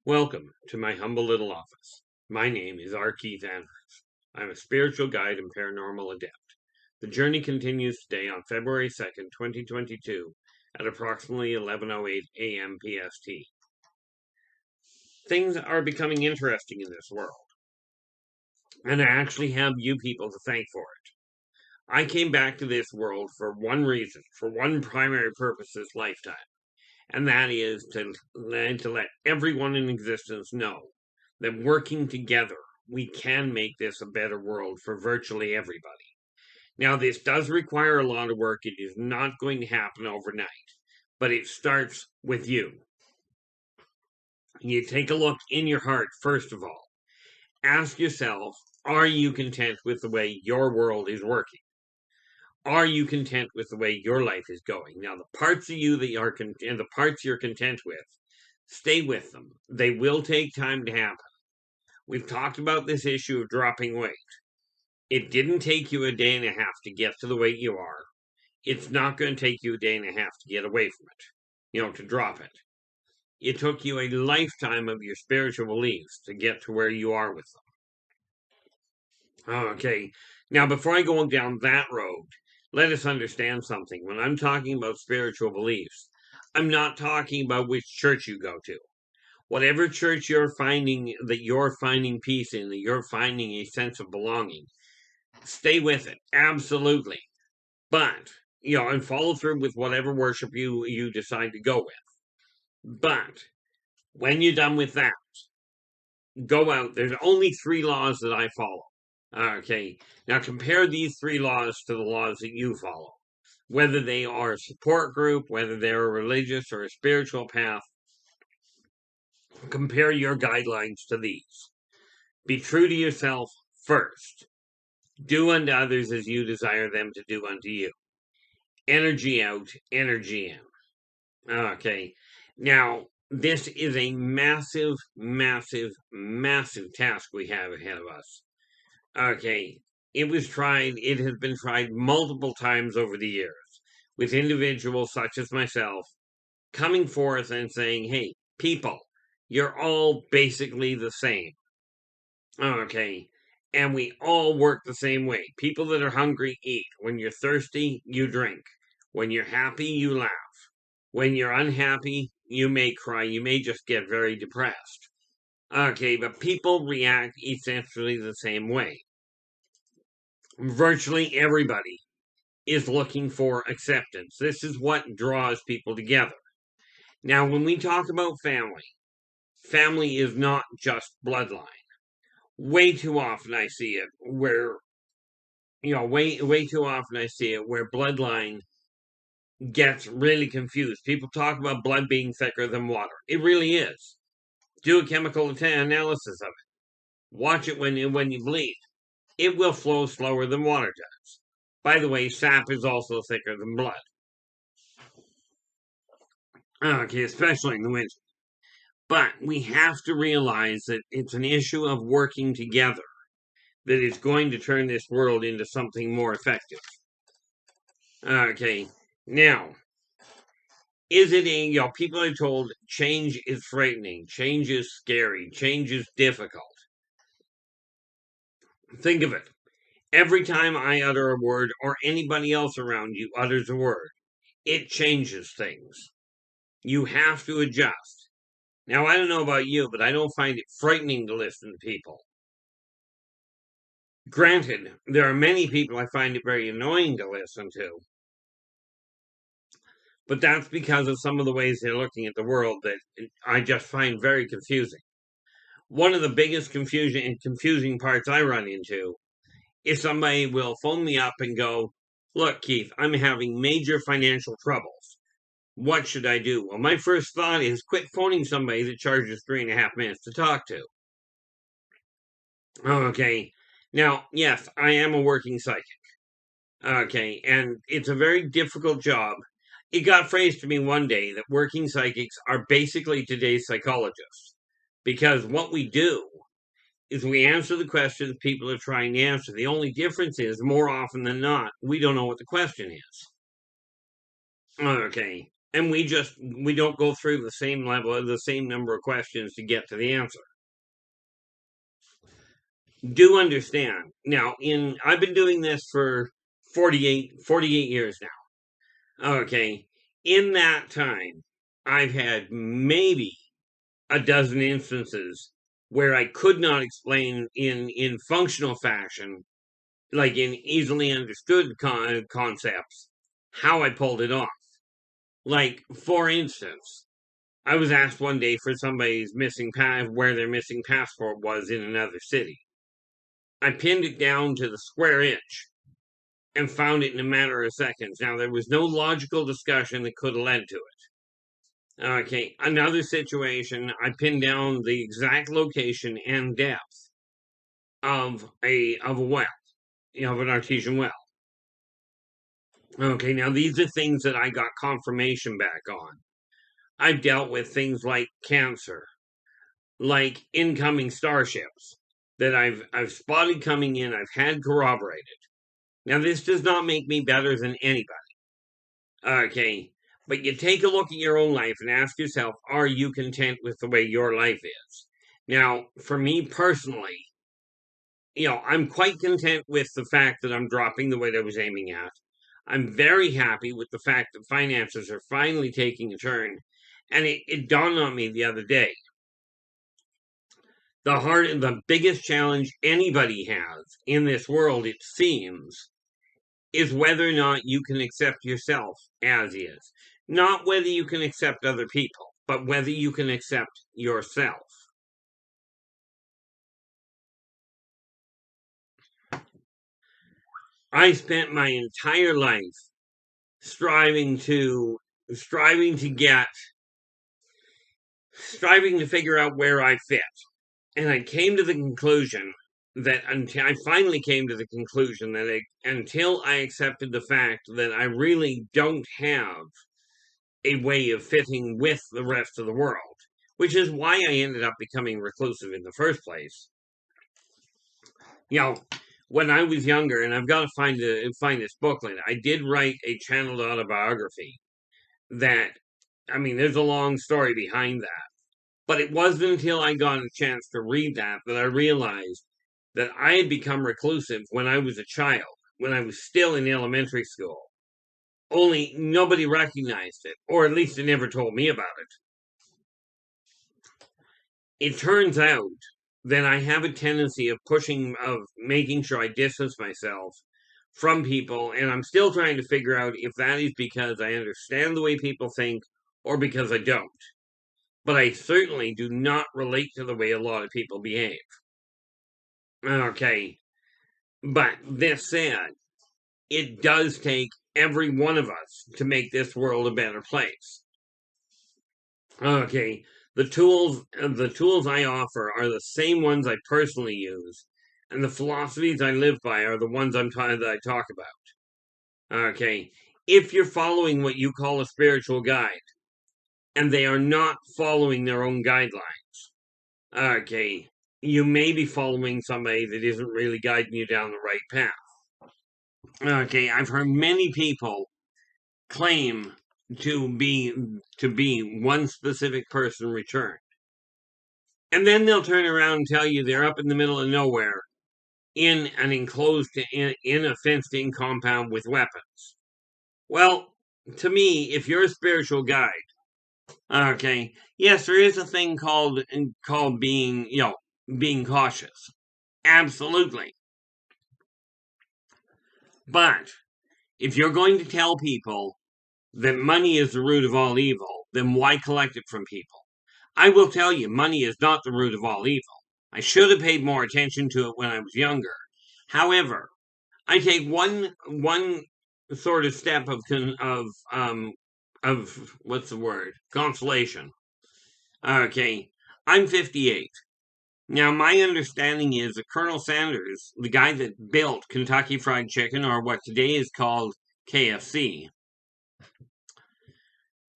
Welcome to my humble little office. My name is R. Keith Andrews. I'm a spiritual guide and paranormal adept. The journey continues today on February 2nd, 2022 at approximately 11:08 a.m. PST. Things are becoming interesting in this world, and I actually have you people to thank for it. I came back to this world for one reason, for one primary purpose this lifetime, and that is to let everyone in existence know that working together, we can make this a better world for virtually everybody. Now, this does require a lot of work. It is not going to happen overnight, but it starts with you. You take a look in your heart, first of all. Ask yourself, are you content with the way your world is working? Are you content with the way your life is going? Now, the parts of you that are and the parts you're content with, stay with them. They will take time to happen. We've talked about this issue of dropping weight. It didn't take you a day and a half to get to the weight you are. It's not going to take you a day and a half to get away from it, to drop it. It took you a lifetime of your spiritual beliefs to get to where you are with them. Okay, now before I go down that road, let us understand something. When I'm talking about spiritual beliefs, I'm not talking about which church you go to. Whatever church you're finding peace in, that you're finding a sense of belonging, stay with it. Absolutely. But, and follow through with whatever worship you decide to go with. But when you're done with that, go out. There's only 3 laws that I follow. Okay. Now compare these 3 laws to the laws that you follow. Whether they are a support group, whether they're a religious or a spiritual path, compare your guidelines to these. Be true to yourself first. Do unto others as you desire them to do unto you. Energy out, energy in. Okay. Now, this is a massive, massive, massive task we have ahead of us. Okay. It has been tried multiple times over the years with individuals such as myself coming forth and saying, hey, people, you're all basically the same. Okay. And we all work the same way. People that are hungry eat. When you're thirsty, you drink. When you're happy, you laugh. When you're unhappy, you may cry. You may just get very depressed. Okay, but people react essentially the same way. Virtually everybody is looking for acceptance. This is what draws people together. Now, when we talk about family is not just bloodline. Way too often I see it where, way too often I see it where bloodline gets really confused. People talk about blood being thicker than water. It really is. Do a chemical analysis of it. Watch it when you bleed. It will flow slower than water does. By the way, sap is also thicker than blood. Okay, especially in the winter. But we have to realize that it's an issue of working together that is going to turn this world into something more effective. Okay, now, is it people are told change is frightening, change is scary, change is difficult. Think of it. Every time I utter a word or anybody else around you utters a word, it changes things. You have to adjust. Now, I don't know about you, but I don't find it frightening to listen to people. Granted, there are many people I find it very annoying to listen to. But that's because of some of the ways they're looking at the world that I just find very confusing. One of the biggest confusing parts I run into is somebody will phone me up and go, look, Keith, I'm having major financial troubles. What should I do? Well, my first thought is quit phoning somebody that charges 3.5 minutes to talk to. Okay. Now, yes, I am a working psychic. Okay. And it's a very difficult job. It got phrased to me one day that working psychics are basically today's psychologists. Because what we do is we answer the questions people are trying to answer. The only difference is, more often than not, we don't know what the question is. Okay. And we don't go through the same level, the same number of questions to get to the answer. Do understand. Now, I've been doing this for 48 years now. Okay. In that time, I've had maybe a dozen instances where I could not explain in functional fashion, like in easily understood concepts, how I pulled it off. Like, for instance, I was asked one day for somebody's where their missing passport was in another city. I pinned it down to the square inch and found it in a matter of seconds. Now, there was no logical discussion that could have led to it. Okay, another situation, I pinned down the exact location and depth of a well, of an artesian well. Okay, now these are things that I got confirmation back on. I've dealt with things like cancer, like incoming starships that I've spotted coming in, I've had corroborated. Now this does not make me better than anybody. Okay, but you take a look at your own life and ask yourself, are you content with the way your life is? Now, for me personally, I'm quite content with the fact that I'm dropping the weight I was aiming at. I'm very happy with the fact that finances are finally taking a turn. And it dawned on me the other day. The biggest challenge anybody has in this world, it seems, is whether or not you can accept yourself as is. Not whether you can accept other people, but whether you can accept yourself. I spent my entire life striving to get striving to figure out where I fit. And I came to the conclusion that I finally came to the conclusion that until I accepted the fact that I really don't have a way of fitting with the rest of the world, which is why I ended up becoming reclusive in the first place. When I was younger, and I've got to find this booklet, I did write a channeled autobiography that, there's a long story behind that. But it wasn't until I got a chance to read that I realized that I had become reclusive when I was a child, when I was still in elementary school. Only nobody recognized it, or at least they never told me about it. It turns out that I have a tendency of making sure I distance myself from people, and I'm still trying to figure out if that is because I understand the way people think or because I don't. But I certainly do not relate to the way a lot of people behave. Okay, but this said, it does take every one of us to make this world a better place. Okay, the tools I offer are the same ones I personally use, and the philosophies I live by are the ones that I talk about. Okay, if you're following what you call a spiritual guide, and they are not following their own guidelines, okay, you may be following somebody that isn't really guiding you down the right path. Okay, I've heard many people claim to be one specific person returned. And then they'll turn around and tell you they're up in the middle of nowhere in an enclosed in a fenced-in compound with weapons. Well, to me, if you're a spiritual guide, okay, yes, there is a thing called being, being cautious. Absolutely. But if you're going to tell people that money is the root of all evil, then why collect it from people? I will tell you, money is not the root of all evil. I should have paid more attention to it when I was younger. However, I take one sort of step of what's the word? Consolation. Okay, I'm 58. Now, my understanding is that Colonel Sanders, the guy that built Kentucky Fried Chicken, or what today is called KFC,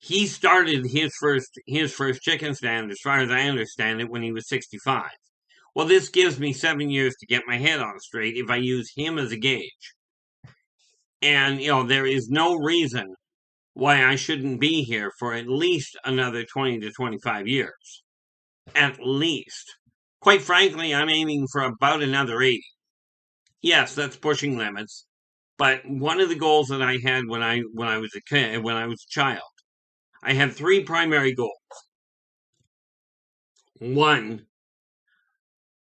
he started his first chicken stand, as far as I understand it, when he was 65. Well, this gives me 7 years to get my head on straight if I use him as a gauge. And, there is no reason why I shouldn't be here for at least another 20 to 25 years. At least. Quite frankly, I'm aiming for about another 80. Yes, that's pushing limits. But one of the goals that I had when I was a kid, when I was a child, I had three primary goals. One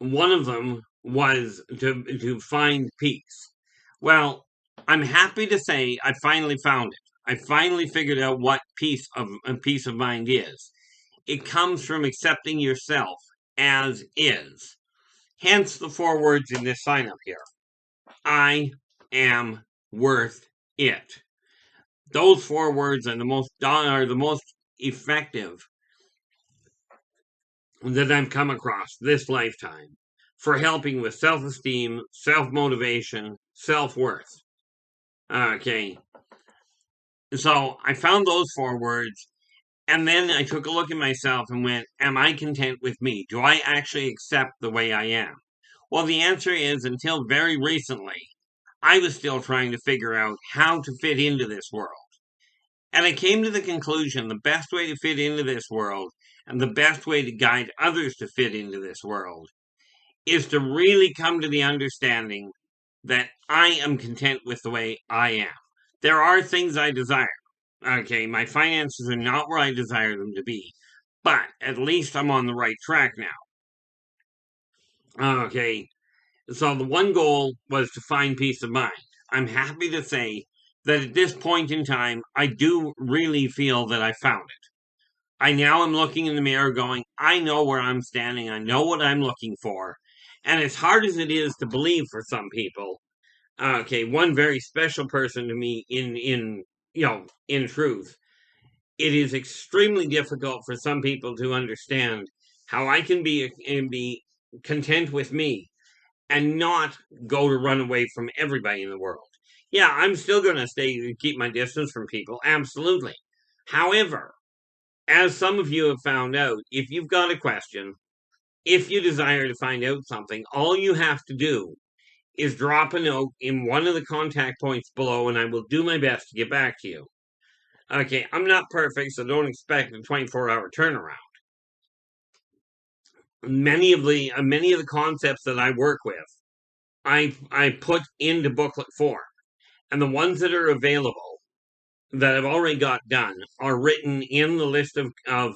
of them was to find peace. Well, I'm happy to say I finally found it. I finally figured out what peace of mind is. It comes from accepting yourself as is. Hence the four words in this sign up here. I am worth it. Those four words are the most effective that I've come across this lifetime for helping with self-esteem, self-motivation, self-worth. Okay. So I found those four words, and then I took a look at myself and went, am I content with me? Do I actually accept the way I am? Well, the answer is, until very recently, I was still trying to figure out how to fit into this world. And I came to the conclusion the best way to fit into this world and the best way to guide others to fit into this world is to really come to the understanding that I am content with the way I am. There are things I desire. Okay, my finances are not where I desire them to be, but at least I'm on the right track now. Okay, so the one goal was to find peace of mind. I'm happy to say that at this point in time, I do really feel that I found it. I now am looking in the mirror going, I know where I'm standing. I know what I'm looking for. And as hard as it is to believe for some people, okay, one very special person to me in truth, it is extremely difficult for some people to understand how I can be content with me and not go to run away from everybody in the world. Yeah, I'm still going to keep my distance from people, absolutely. However, as some of you have found out, if you've got a question, if you desire to find out something, all you have to do is drop a note in one of the contact points below, and I will do my best to get back to you. Okay, I'm not perfect, so don't expect a 24-hour turnaround. Many of the concepts that I work with, I put into booklet form, and the ones that are available that I've already got done are written in the list of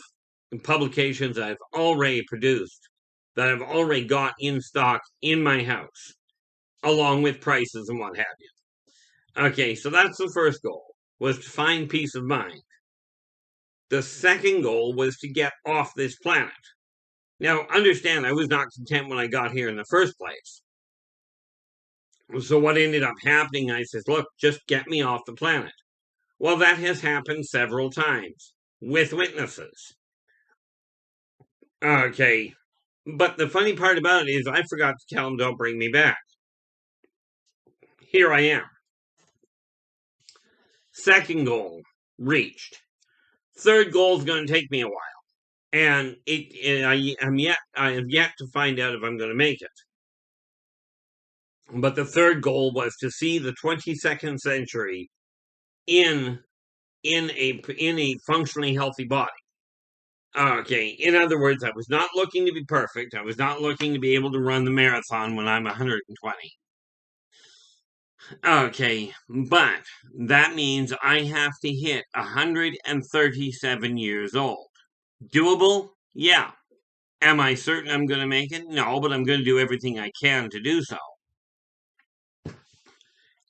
publications I've already produced that I've already got in stock in my house, along with prices and what have you. Okay, so that's the first goal, was to find peace of mind. The second goal was to get off this planet. Now, understand, I was not content when I got here in the first place. So what ended up happening, I said, look, just get me off the planet. Well, that has happened several times with witnesses. Okay, but the funny part about it is I forgot to tell them don't bring me back. Here I am. Second goal reached. Third goal is going to take me a while, and I have yet to find out if I'm going to make it. But the third goal was to see the 22nd century in a functionally healthy body. Okay, in other words, I was not looking to be perfect. I was not looking to be able to run the marathon when I'm 120. Okay, but that means I have to hit 137 years old. Doable? Yeah. Am I certain I'm going to make it? No, but I'm going to do everything I can to do so.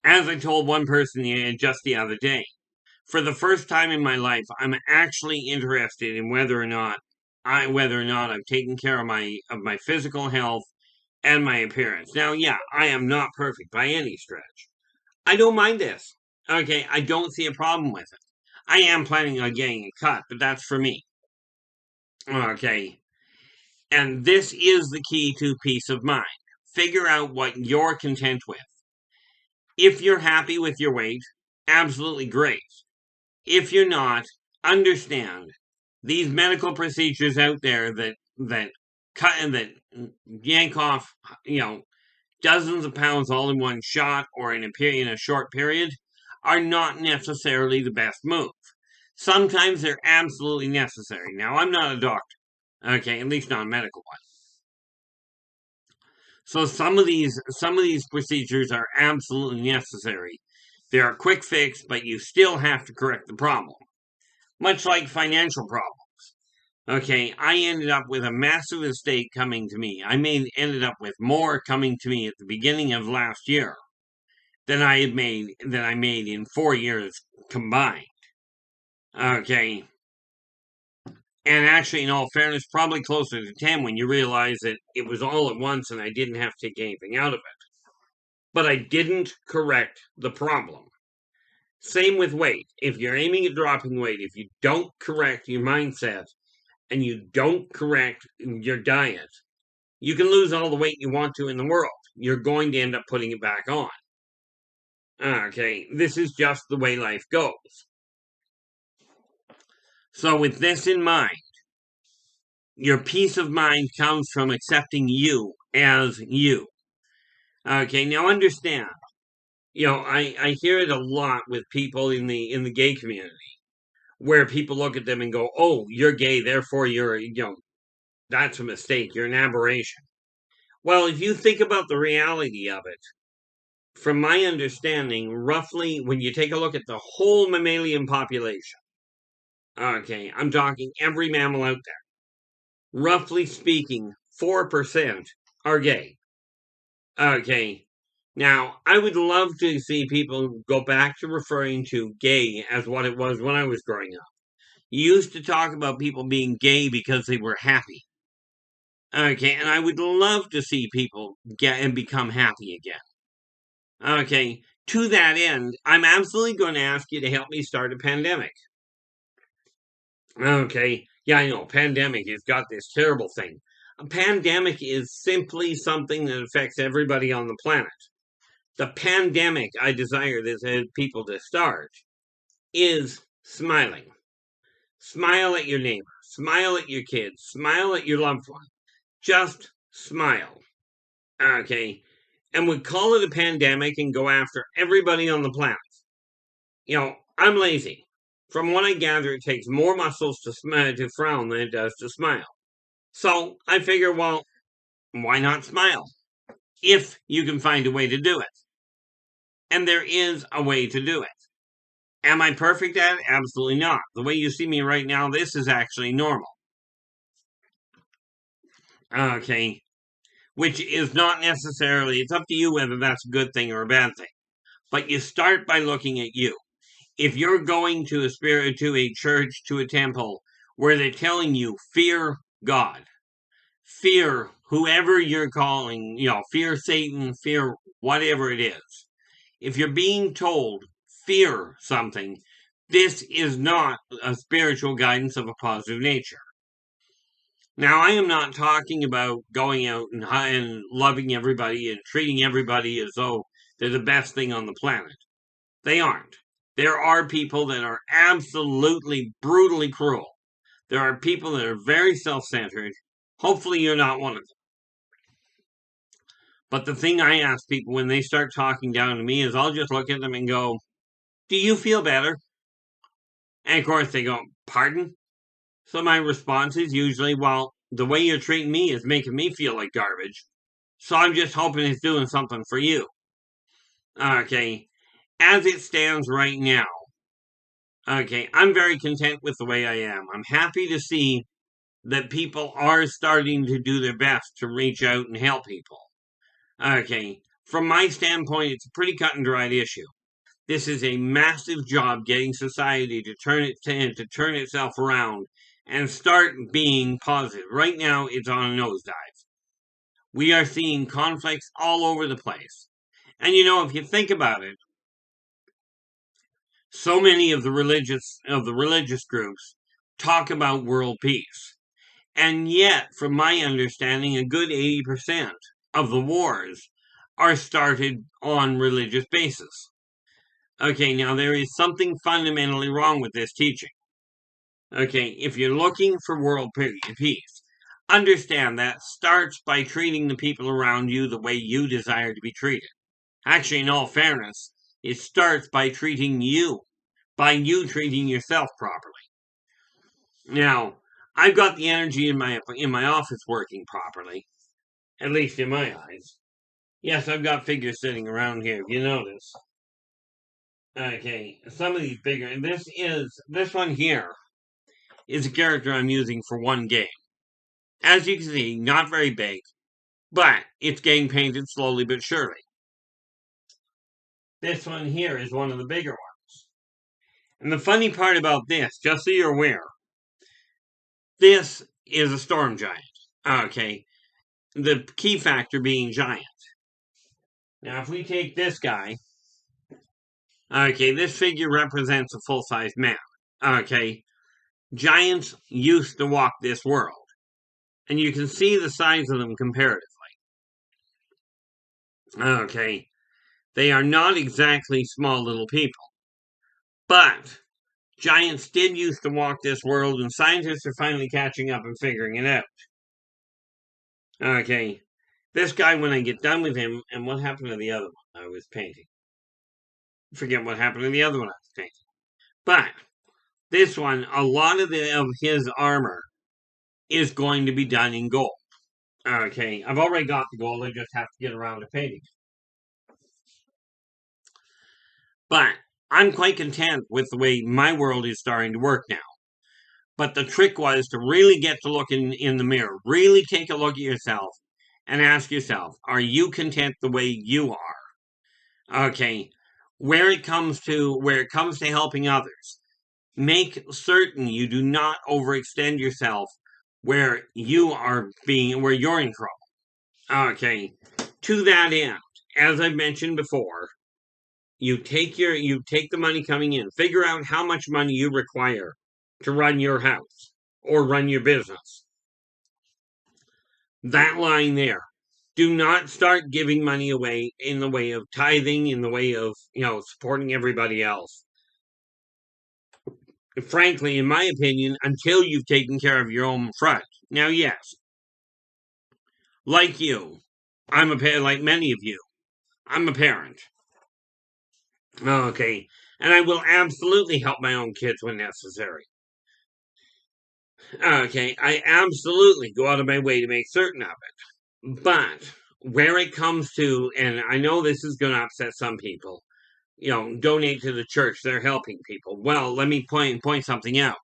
As I told one person just the other day, for the first time in my life, I'm actually interested in whether or not I've taken care of my physical health and my appearance. Now, yeah, I am not perfect by any stretch. I don't mind this. Okay, I don't see a problem with it. I am planning on getting a cut, but that's for me. Okay. And this is the key to peace of mind. Figure out what you're content with. If you're happy with your weight, absolutely great. If you're not, understand these medical procedures out there that cut and that yank off, dozens of pounds all in one shot or in a short period are not necessarily the best move. Sometimes they're absolutely necessary. Now, I'm not a doctor, okay, at least not a medical one. So some of these procedures are absolutely necessary. They're a quick fix, but you still have to correct the problem. Much like financial problems. Okay, I ended up with a massive estate coming to me. Ended up with more coming to me at the beginning of last year than I made in 4 years combined. Okay. And actually, in all fairness, probably closer to 10 when you realize that it was all at once and I didn't have to take anything out of it. But I didn't correct the problem. Same with weight. If you're aiming at dropping weight, if you don't correct your mindset and you don't correct your diet, you can lose all the weight you want to in the world. You're going to end up putting it back on. Okay, this is just the way life goes. So with this in mind, your peace of mind comes from accepting you as you. Okay, now understand. I hear it a lot with people in the gay community, where people look at them and go, "Oh, you're gay, therefore that's a mistake. You're an aberration." Well, if you think about the reality of it, from my understanding, roughly when you take a look at the whole mammalian population, okay, I'm talking every mammal out there, roughly speaking, 4% are gay. Okay. Now, I would love to see people go back to referring to gay as what it was when I was growing up. You used to talk about people being gay because they were happy. Okay, and I would love to see people get and become happy again. Okay, to that end, I'm absolutely going to ask you to help me start a pandemic. Okay, yeah, I know, pandemic has got this terrible thing. A pandemic is simply something that affects everybody on the planet. The pandemic I desire people to start is smiling. Smile at your neighbor. Smile at your kids. Smile at your loved one. Just smile. Okay. And we call it a pandemic and go after everybody on the planet. I'm lazy. From what I gather, it takes more muscles to frown than it does to smile. So I figure, well, why not smile? If you can find a way to do it. And there is a way to do it. Am I perfect at it? Absolutely not. The way you see me right now, this is actually normal. Okay. Which is not necessarily, it's up to you whether that's a good thing or a bad thing. But you start by looking at you. If you're going to a church, to a temple, where they're telling you, fear God, fear whoever you're calling, fear Satan, fear whatever it is. If you're being told, fear something, this is not a spiritual guidance of a positive nature. Now, I am not talking about going out and loving everybody and treating everybody as though they're the best thing on the planet. They aren't. There are people that are absolutely brutally cruel. There are people that are very self-centered. Hopefully you're not one of them. But the thing I ask people when they start talking down to me is I'll just look at them and go, "Do you feel better?" And of course they go, "Pardon?" So my response is usually, "Well, the way you're treating me is making me feel like garbage. So I'm just hoping it's doing something for you." Okay. As it stands right now, okay, I'm very content with the way I am. I'm happy to see that people are starting to do their best to reach out and help people. Okay. From my standpoint, it's a pretty cut and dried issue. This is a massive job getting society to turn itself around and start being positive. Right now, it's on a nosedive. We are seeing conflicts all over the place. And if you think about it, so many of the religious groups talk about world peace. And yet, from my understanding, a good 80% of the wars are started on religious basis. Okay, now there is something fundamentally wrong with this teaching. Okay, if you're looking for world peace, understand that starts by treating the people around you the way you desire to be treated. Actually, in all fairness, it starts by treating you by you treating yourself properly. Now, I've got the energy in my office working properly, at least in my eyes. Yes, I've got figures sitting around here, if you notice. Okay, some of these bigger, and this one here is a character I'm using for one game. As you can see, not very big, but it's getting painted slowly but surely. This one here is one of the bigger ones. And the funny part about this, just so you're aware, this is a storm giant. Okay, the key factor being giant. Now, if we take this guy, okay, this figure represents a full-size man. Okay, giants used to walk this world. And you can see the size of them comparatively. Okay, they are not exactly small little people. But giants did used to walk this world, and scientists are finally catching up and figuring it out. Okay, this guy, when I get done with him, and what happened to the other one I was painting? Forget what happened to the other one I was painting. But this one, a lot of his armor is going to be done in gold. Okay, I've already got the gold, I just have to get around to painting. But I'm quite content with the way my world is starting to work now. But the trick was to really get to look in the mirror, really take a look at yourself and ask yourself, are you content the way you are? Okay, where it comes to helping others, make certain you do not overextend yourself where you're in trouble. Okay, to that end, as I've mentioned before, you take the money coming in, figure out how much money you require to run your house or run your business. That line there. Do not start giving money away in the way of tithing, in the way of, supporting everybody else. Frankly, in my opinion, until you've taken care of your own front. Now, yes, like you, I'm a parent, like many of you, I'm a parent. Okay, and I will absolutely help my own kids when necessary. Okay, I absolutely go out of my way to make certain of it. But where it comes to, and I know this is going to upset some people, donate to the church, they're helping people. Well, let me point something out.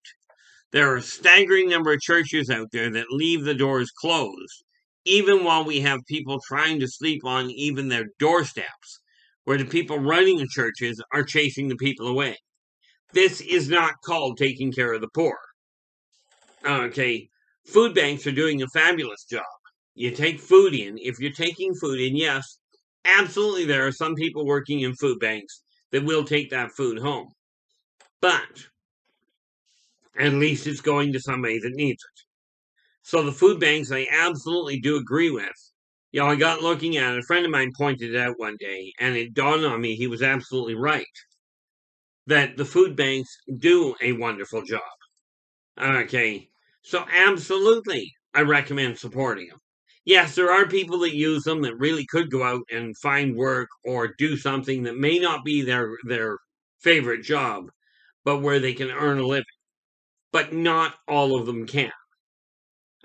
There are a staggering number of churches out there that leave the doors closed, even while we have people trying to sleep on even their doorsteps, where the people running the churches are chasing the people away. This is not called taking care of the poor. Okay, food banks are doing a fabulous job. You take food in. If you're taking food in, yes, absolutely there are some people working in food banks that will take that food home. But at least it's going to somebody that needs it. So the food banks, I absolutely do agree with. I got looking at it. A friend of mine pointed it out one day, and it dawned on me he was absolutely right. That the food banks do a wonderful job. Okay, so absolutely, I recommend supporting them. Yes, there are people that use them that really could go out and find work or do something that may not be their favorite job, but where they can earn a living. But not all of them can.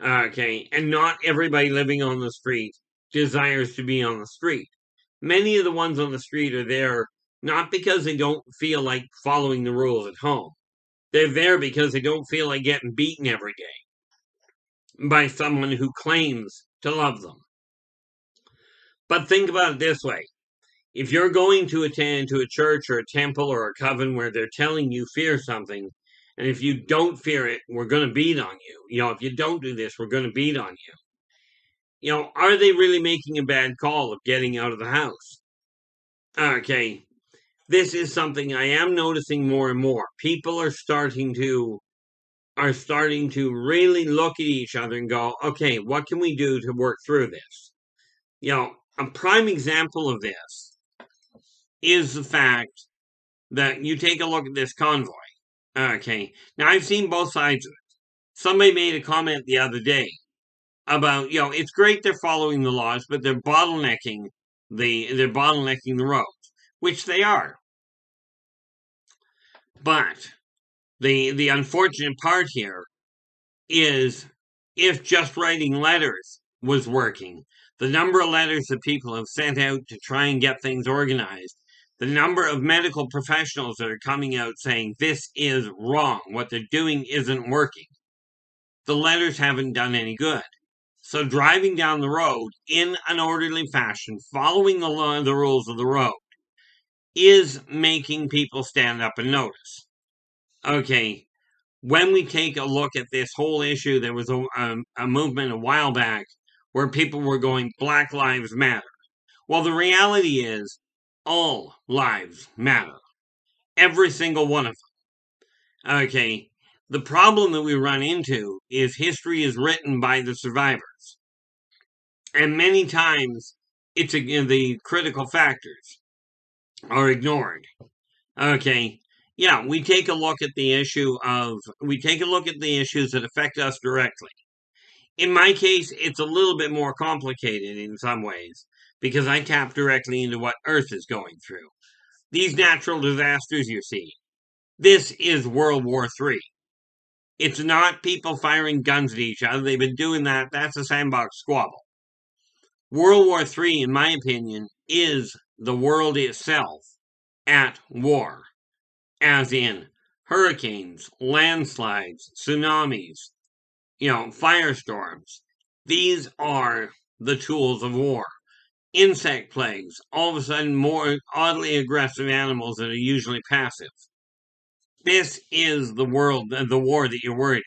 Okay, and not everybody living on the street desires to be on the street. Many of the ones on the street are there not because they don't feel like following the rules at home. They're there because they don't feel like getting beaten every day by someone who claims to love them. But think about it this way. If you're going to attend to a church or a temple or a coven where they're telling you fear something, and if you don't fear it, we're going to beat on you. If you don't do this, we're going to beat on you. Are they really making a bad call of getting out of the house? Okay. This is something I am noticing more and more. People are starting to really look at each other and go, okay, what can we do to work through this? A prime example of this is the fact that you take a look at this convoy. Okay, now I've seen both sides of it. Somebody made a comment the other day about, it's great they're following the laws, but they're bottlenecking the roads, which they are. But the unfortunate part here is if just writing letters was working, the number of letters that people have sent out to try and get things organized, the number of medical professionals that are coming out saying this is wrong, what they're doing isn't working, the letters haven't done any good. So driving down the road in an orderly fashion, following the law, the rules of the road, is making people stand up and notice. Okay, when we take a look at this whole issue, there was a movement a while back where people were going, Black Lives Matter. Well, the reality is, all lives matter. Every single one of them. Okay, the problem that we run into is history is written by the survivors. And many times, it's the critical factors are ignored. Okay, yeah, we take a look at the issues that affect us directly. In my case, it's a little bit more complicated in some ways because I tap directly into what Earth is going through. These natural disasters you see, this is World War III. It's not people firing guns at each other. They've been doing that. That's a sandbox squabble. World War III, in my opinion, is the world itself at war. As in hurricanes, landslides, tsunamis, firestorms. These are the tools of war. Insect plagues, all of a sudden more oddly aggressive animals that are usually passive. This is the war that you're worried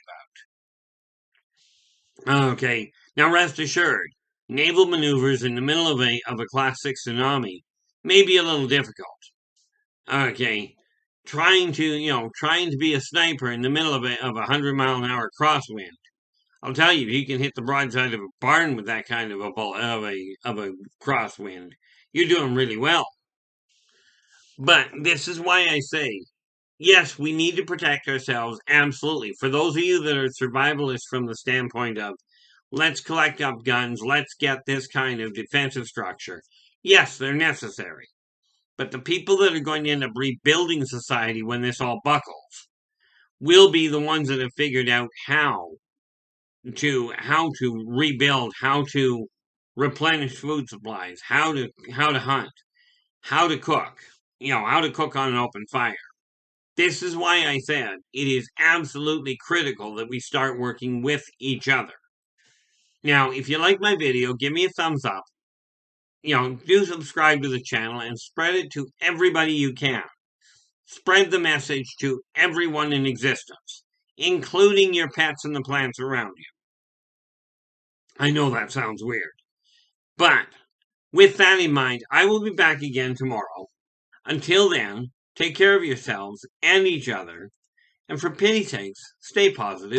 about. Okay, now rest assured, naval maneuvers in the middle of a Class 6 tsunami may be a little difficult. Okay, trying to be a sniper in the middle of a 100-mile-an-hour crosswind. I'll tell you, if you can hit the broadside of a barn with that kind of a crosswind, you're doing really well. But this is why I say, yes, we need to protect ourselves, absolutely. For those of you that are survivalists from the standpoint of, let's collect up guns, let's get this kind of defensive structure. Yes, they're necessary. But the people that are going to end up rebuilding society when this all buckles will be the ones that have figured out how to rebuild, how to replenish food supplies, how to hunt, how to cook, how to cook on an open fire. This is why I said it is absolutely critical that we start working with each other. Now, if you like my video, give me a thumbs up. Do subscribe to the channel and spread it to everybody you can. Spread the message to everyone in existence, including your pets and the plants around you. I know that sounds weird. But with that in mind, I will be back again tomorrow. Until then, take care of yourselves and each other. And for pity's sakes, stay positive.